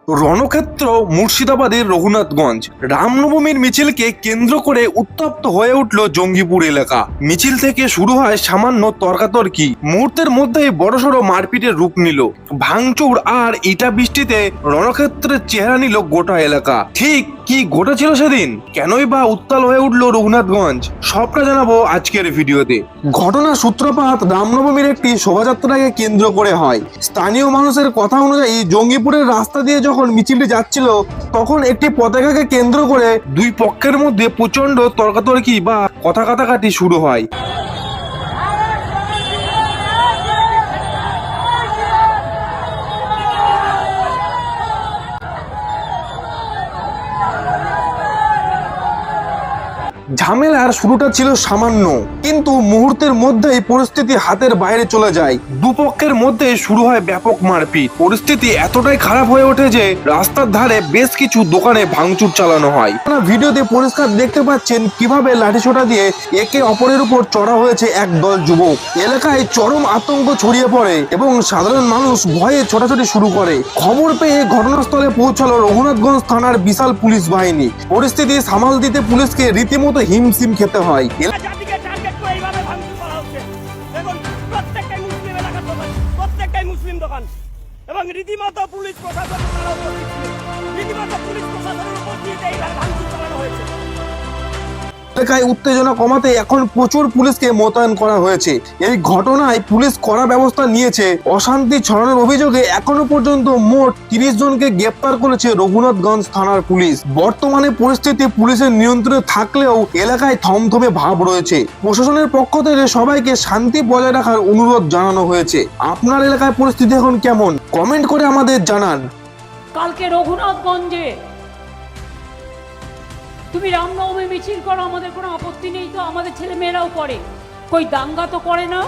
রণক্ষেত্র মুর্শিদাবাদের রঘুনাথগঞ্জ। রামনবমীর মিছিলকে কেন্দ্র করে উত্তপ্ত হয়ে উঠল জঙ্গিপুর এলাকা। মিছিল থেকে শুরু হয় সামান্য তর্কাতর্কি, মুহূর্তের মধ্যেই বড়সড় মারপিটের রূপ নিল। ভাঙচুর আর ইটা বৃষ্টিতে রণক্ষেত্রের চেহারা নিল গোটা এলাকা। ঠিক কি ঘটেছিল সেদিন, কেনই বা উত্তাল হয়ে উঠল রঘুনাথগঞ্জ, সবটা জানাবো আজকের ভিডিওতে। ঘটনার সূত্রপাত রামনবমীর একটি শোভাযাত্রাকে কেন্দ্র করে হয়। স্থানীয় মানুষের কথা অনুযায়ী জঙ্গিপুরের রাস্তা দিয়ে যখন মিছিলটি যাচ্ছিল, তখন একটি পতাকাকে কেন্দ্র করে দুই পক্ষের মধ্যে প্রচন্ড তর্কাতর্কি বা কথা কাটাকাটি শুরু হয়। ঝামেলার শুরুটা ছিল সামান্য, কিন্তু মুহূর্তের মধ্যেই পরিস্থিতি হাতের বাইরে চলে যায়। দুপক্ষের মধ্যে শুরু হয় ব্যাপক মারপিট। পরিস্থিতি এতটাই খারাপ হয়ে ওঠে যে রাস্তার ধারে বেশ কিছু দোকানে ভাঙচুর চালানো হয়। ভিডিওতে পরিষ্কার দেখতে পাচ্ছেন কিভাবে লাঠিসোঁটা দিয়ে একে অপরের উপর চড়া হয়েছে একদল যুবক। এলাকায় চরম আতঙ্ক ছড়িয়ে পড়ে এবং সাধারণ মানুষ ভয়ে ছোটাছুটি শুরু করে। খবর পেয়ে ঘটনাস্থলে পৌঁছালো রঘুনাথগঞ্জ থানার বিশাল পুলিশ বাহিনী। পরিস্থিতি সামাল দিতে পুলিশকে রীতিমতো হিমশিম খেতে হয়। এবং রীতিমতো পুলিশ প্রশাসনের উপর দিয়ে এই ভাঙচুর চালানো হয়েছে। এলাকায় উত্তেজনা কমাতে এখন প্রচুর পুলিশকে মোতায়েন করা হয়েছে। এই ঘটনায় পুলিশ কড়া ব্যবস্থা নিয়েছে। অশান্তি ছড়ানোর অভিযোগে এখনো পর্যন্ত মোট 30 জনকে গ্রেপ্তার করেছে রঘুনাথগঞ্জ থানার পুলিশ। বর্তমানে পরিস্থিতি পুলিশের নিয়ন্ত্রণে থাকলেও এলাকায় থমথমে ভাব রয়েছে। প্রশাসনের পক্ষ থেকে সবাইকে শান্তি বজায় রাখার অনুরোধ জানানো হয়েছে। আপনার এলাকায় পরিস্থিতি এখন কেমন, কমেন্ট করে আমাদের জানান। কালকে রঘুনাথগঞ্জে তুমি রামনবমী মিছিল করো, আমাদের কোনো আপত্তি নেই, তো আমাদের ছেলে মেয়েরাও করে, কই দাঙ্গা তো করে না।